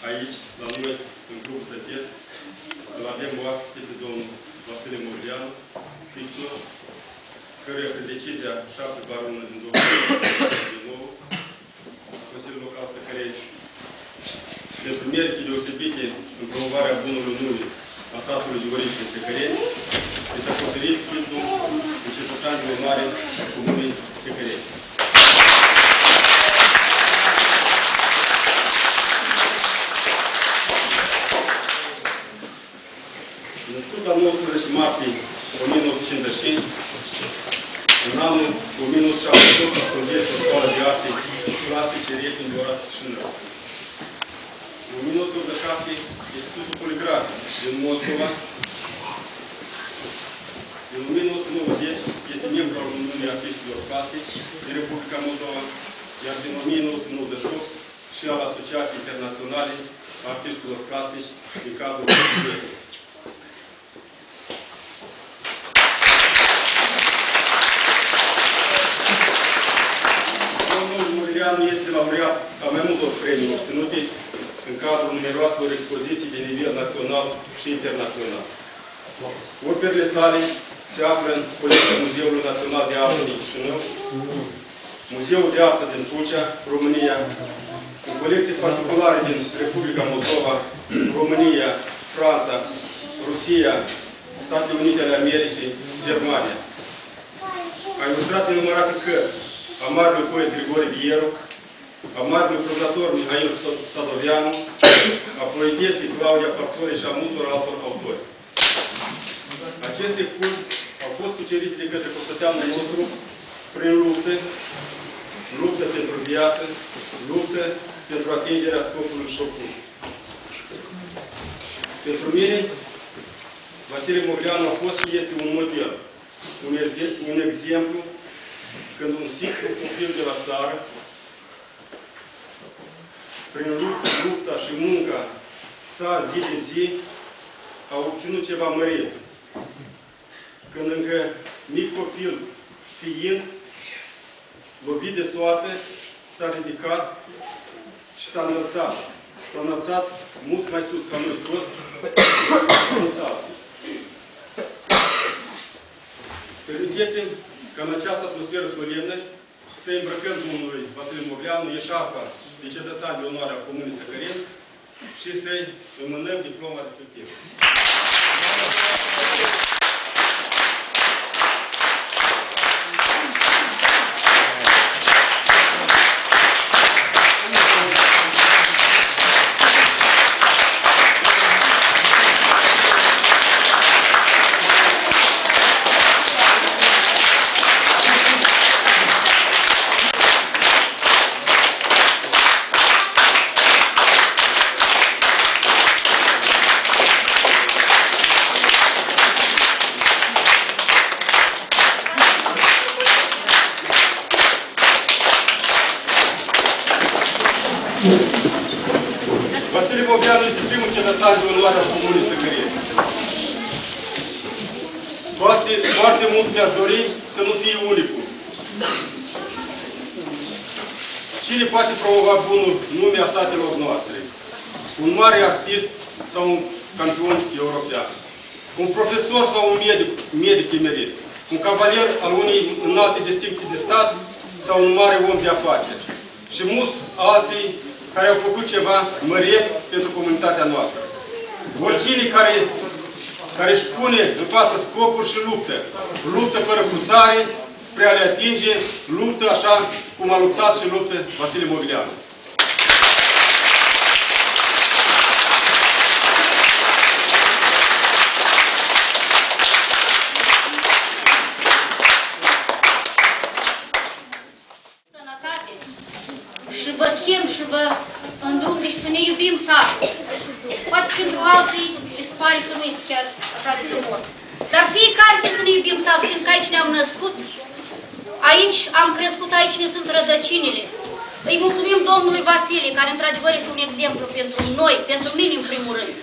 aici, la noi, în grupul SETES. Îl avem oaspete pe domnul Vasile Mogileanu, pictor, căruia pe decizia 7/1 din 2009, Consiliul Local Săcărei, pentru merite deosebite în promovarea bunului nume a satului de origine Săcărei, i s-a conferit titlul de cetățean de onoare a Comunei Săcărei. Născut la 19 martie 1955, în anul 1978 a condus o școală de arte clasice Repin de oraș Chișinău. În 1986, Institutul Poligrafic din Moscova. În 1990, este membru al Uniunii Artiștilor Plastici din Republica Moldova, iar din 1998 și al Asociației Internaționale a Artiștilor Plastici din cadrul Universității. Este laureat a mai multor premii obținute în cadrul numeroaselor expoziții de nivel național și internațional. Operele sale se află în colecția Muzeului Național de Artă din Chișinău, Muzeul de Artă din Tulcea, România, în colecții particulare din Republica Moldova, România, Franța, Rusia, Statele Unite ale Americii, Germania. A ilustrat nenumărate cărți a marelui poet Grigore Vieru, a marelui prozator Mihail Sadoveanu, a poetesei Claudia Partori și a multor altor autori. Aceste cărți au fost cucerite de către costăteanul nostru prin lupte, luptă pentru viață, luptă pentru atingerea scopului propus. Pentru mine, Vasile Mogileanu a fost și este un model, un exemplu când un simplu copil de la țară, prin lupta și munca sa zi de zi, a obținut ceva măreț. Când încă mic copil, fiind, lovit de soartă, s-a ridicat și s-a înălțat. S-a înălțat mult mai sus ca noi toți, permiteți-mi ca în această atmosferă solemnă să îmbrăcăm domnului Vasile Mogileanu eșarfa de cetățean de onoare a Comunei Săcărei și să-i înmânăm diploma respectivă. Vasile Mogileanu este primul cetățean de onoare al Comunei Săcărei. Foarte mult mi-aș dori să nu fie unicul. Cine poate promova bunul nume a satelor noastre? Un mare artist sau un campion european? Un profesor sau un medic emerit? Un cavalier al unei înalte distincții de stat sau un mare om de afaceri? Și mulți alții care au făcut ceva măreț pentru comunitatea noastră. Oricine care își pune în față scopuri și luptă. Luptă fără cruțare, spre a le atinge, luptă așa cum a luptat și luptă Vasile Mogileanu. Și vă chem și vă îndrum, deci să ne iubim satul. Poate pentru alții li se pare că nu este chiar așa de frumos. Dar fiecare trebuie să ne iubim satul, fiindcă aici ne-am născut, aici am crescut, aici ne sunt rădăcinile. Îi mulțumim domnului Vasile, care într-adevăr este un exemplu pentru noi, pentru mine în primul rând.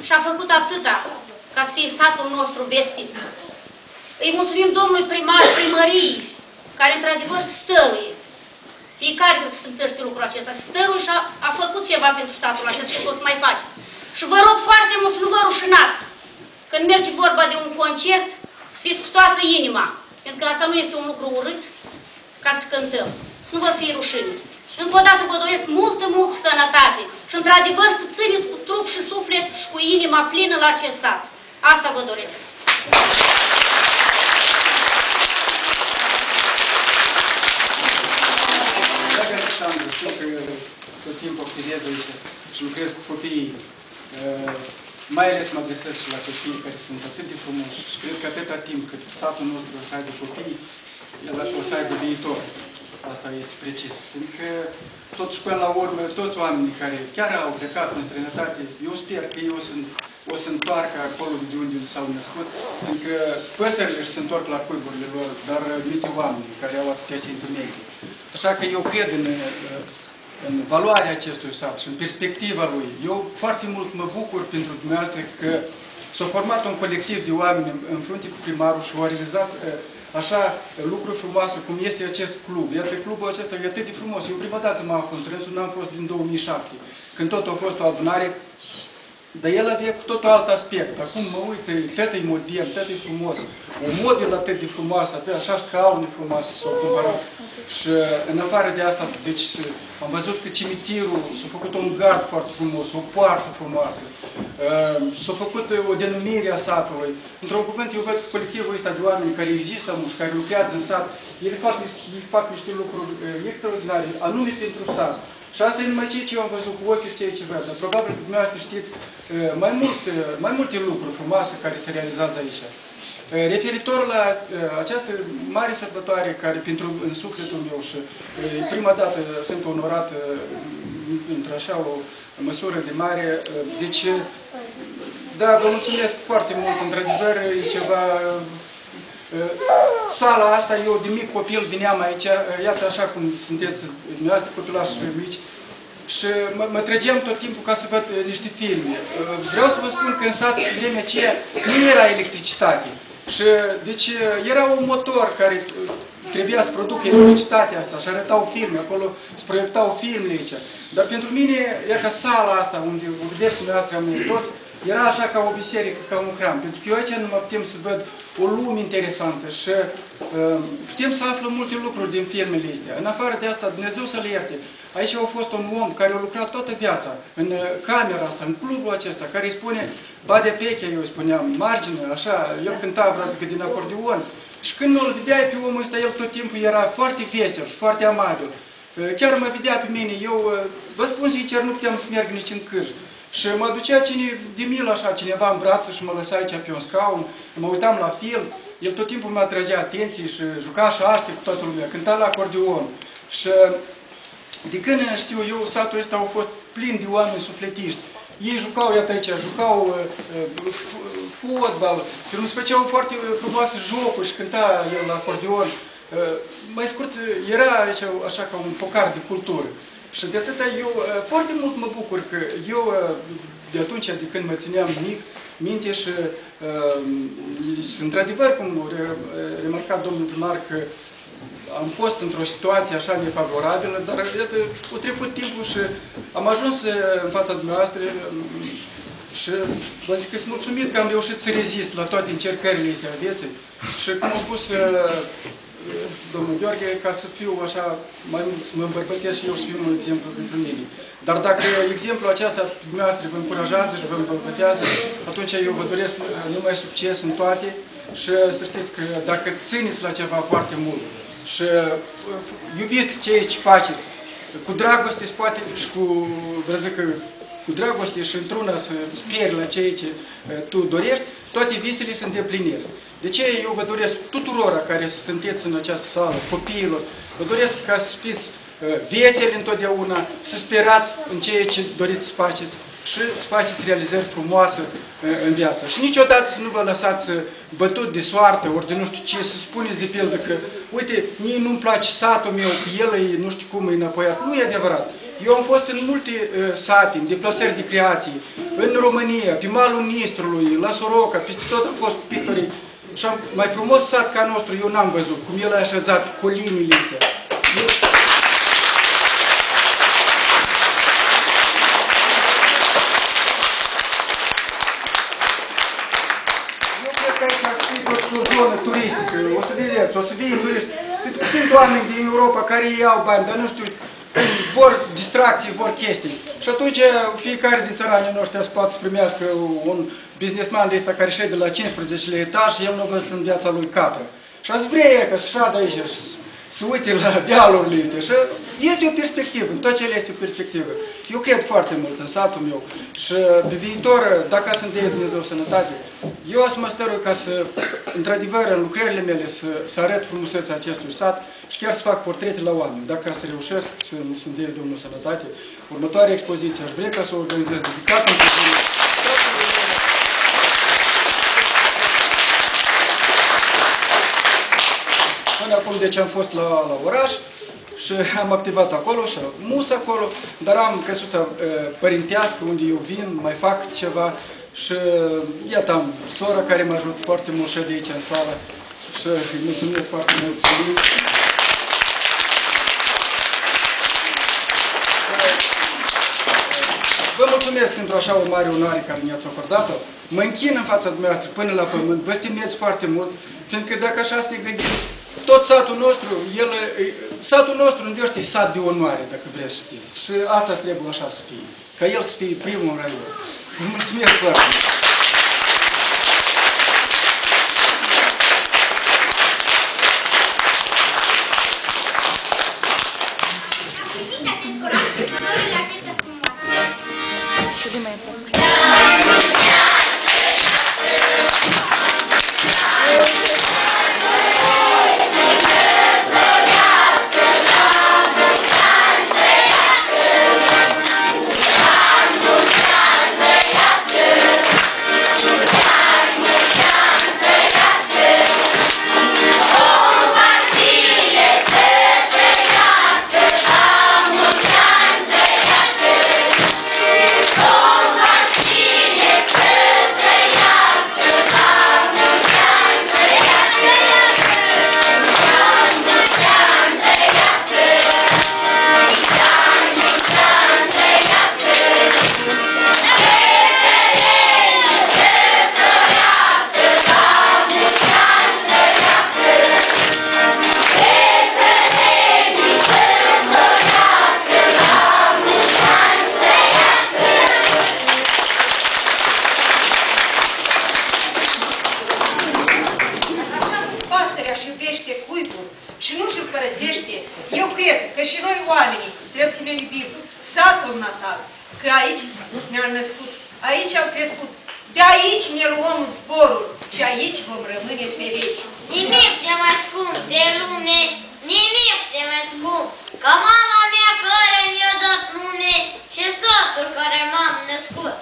Și a făcut atâta ca să fie satul nostru vestit. Îi mulțumim domnului primar primăriei, care într-adevăr stăluie. Fiecare că se întâlnește lucrul acesta. Și stărul a făcut ceva pentru satul acesta și o să mai face. Și vă rog foarte mult să nu vă rușinați. Când merge vorba de un concert, să fiți cu toată inima. Pentru că asta nu este un lucru urât ca să cântăm. Să nu vă fie rușine. Și încă o dată vă doresc multă sănătate. Și într-adevăr să țineți cu trup și suflet și cu inima plină la acest sat. Asta vă doresc. Dragă Alexandru, știu că tot timpul activez aici și lucrez cu copiii. Mai ales mă adresez și la copiii care sunt atât de frumoși și cred că atâta timp cât satul nostru o să aibă copii, el o să aibă viitor. Asta este precis. Pentru că totuși până la urmă, toți oamenii care chiar au plecat în străinătate, eu sper că ei o să întoarcă acolo de unde s-au născut, pentru că păsările se întorc la cuiburile lor, dar minte oamenii care au atâtea sentimente. Așa că eu cred în valoarea acestui sat și în perspectiva lui. Eu foarte mult mă bucur pentru dumneavoastră că s-a format un colectiv de oameni în frunte cu primarul și au realizat așa lucruri frumoase cum este acest club. Iată, clubul acesta e atât de frumos. Eu prima dată m-am fost strânsul, n-am fost din 2007, când tot a fost o adunare, dar el avea cu totul alt aspect. Acum mă uit, tot e modern, tot e frumos. O mobilă atât de frumoasă, atât așa scaune frumoase s-au cumpărat. Și în afară de asta, deci am văzut că cimitirul s-a făcut un gard foarte frumos, o poartă frumoasă. S-a făcut o denumire a satului. Într-un cuvânt, eu văd colectivul ăsta de oameni care există și care lucrează în sat, ele fac niște lucruri extraordinare, anume pentru sat. Și asta e numai ceea ce eu am văzut cu ochii, ceea ce văd. Dar probabil că dumneavoastră știți mai multe lucruri frumoase care se realizează aici. Referitor la această mare sărbătoare care în sufletul meu și prima dată sunt onorat într-așa o măsură de mare, deci da, vă mulțumesc foarte mult, într-adevăr e ceva. Sala asta, eu de mic copil vineam aici, iată așa cum sunteți dumneavoastră copilași mici, și mă trăgeam tot timpul ca să văd niște filme. Vreau să vă spun că în sat, în vremea aceea, nu era electricitate. Și, deci, era un motor care trebuia să producă electricitatea asta și arătau filme, acolo se proiectau filmele aici. Dar pentru mine, e ca sala asta, unde vorbesc dumneavoastră amândoi toți, era așa ca o biserică, ca un hram. Pentru că eu aici nu mă putem să văd o lume interesantă și putem să aflăm multe lucruri din filmele astea. În afară de asta, Dumnezeu să le ierte. Aici a fost un om care a lucrat toată viața în camera asta, în clubul acesta, care îi spune Badea Pechea, eu îi spuneam, margine, așa, el cânta, vreau să zic, din acordeon. Și când nu-l vedeai pe omul ăsta, el tot timpul era foarte vesel și foarte amabil. Chiar mă vedea pe mine, eu vă spun sincer, nu puteam să merg nici în cârj. Și mă ducea de milă așa, cineva în brață și mă lăsa aici pe un scaun, mă uitam la film, el tot timpul mă atragea atenție și juca și aște cu toată lumea, cânta la acordeon. Și de când știu eu, satul ăsta a fost plin de oameni sufletiști. Ei jucau, iată aici, jucau fotbal, își făceau foarte frumoase jocuri și cânta el la acordeon. Mai scurt, era aici așa ca un focar de cultură. Și de atâta eu foarte mult mă bucur că eu de atunci, de când mă țineam mic, minte și într-adevăr, cum a remarcat domnul primar, că am fost într-o situație așa nefavorabilă, dar iată, a trecut timpul și am ajuns în fața dumneavoastră și vă zic că sunt mulțumit că am reușit să rezist la toate încercările astea vieții și, cum a spus domnul Gheorghe, ca să fiu așa, să mă îmbărbătesc și eu să fiu un exemplu pentru mine. Dar dacă exemplul acesta dumneavoastră vă încurajează și vă îmbărbătează, atunci eu vă doresc numai succes în toate și să știți că dacă țineți la ceva foarte mult și iubiți ceea ce faceți, cu dragoste poate și cu, vă zic că, cu dragoste și într-una să speri la ceea ce tu dorești, toate visele se îndeplinesc. De ce eu vă doresc tuturora care sunteți în această sală, copiilor, vă doresc ca să fiți veseli întotdeauna, să sperați în ceea ce doriți să faceți și să faceți realizări frumoase în viață. Și niciodată să nu vă lăsați bătut de soartă, ori de nu știu ce, să spuneți de pildă că, uite, mie nu-mi place satul meu, că el e, nu știu cum, e înapoiat. Nu e adevărat. Eu am fost în multe sate, în deplasări de creație, în România, pe malul Nistrului, la Soroca, peste tot am fost cu pictorii. Și mai frumos sat ca nostru eu n-am văzut, cum el a așezat colinile astea. sau să vii în vârst. Pentru că sunt oameni din Europa care iau bani, dar nu știu, vor distracții, vor chestii. Și atunci fiecare din țăranii noștri poate să primească un businessman de ăsta care șede la 15 etaj și el nu văzut în viața lui capră. Și ați vrea ca să șadă aici să uite la dealurile astea. Și este o perspectivă, în tot ce este o perspectivă. Eu cred foarte mult în satul meu și pe viitor, dacă să-mi dea Dumnezeu sănătate, eu o să mă stărui ca să, într-adevăr, în lucrările mele, să arăt frumusețea acestui sat și chiar să fac portrete la oameni. Dacă să reușesc să-mi dea Domnul sănătate, următoarea expoziție aș vrea ca să o organizez dedicat în Până acum, deci, am fost la oraș și am activat acolo și mus acolo, dar am căsuța părintească unde eu vin, mai fac ceva și iată am sora care mă ajută foarte mult și de aici în sală și îi mulțumesc foarte mult. Vă mulțumesc pentru așa o mare onoare care mi-ați acordat-o. Mă închin în fața dumneavoastră până la pământ, vă stimez foarte mult, fiindcă dacă așa să ne gândim, tot satul nostru, satul nostru în Dioște e sat de onoare, dacă vreți să știți. Și asta trebuie așa să fie, ca el să fie primul în raiul. Vă mulțumesc foarte mult! și nu și-l părăsește, eu cred că și noi oamenii trebuie să ne iubim satul natal, că aici ne-am născut, aici am crescut, de aici ne luăm zborul și aici vom rămâne pe veci. Nimic de mai scump de lume, nimic de mai scump, ca mama mea care mi-a dat nume și satul care m-am născut.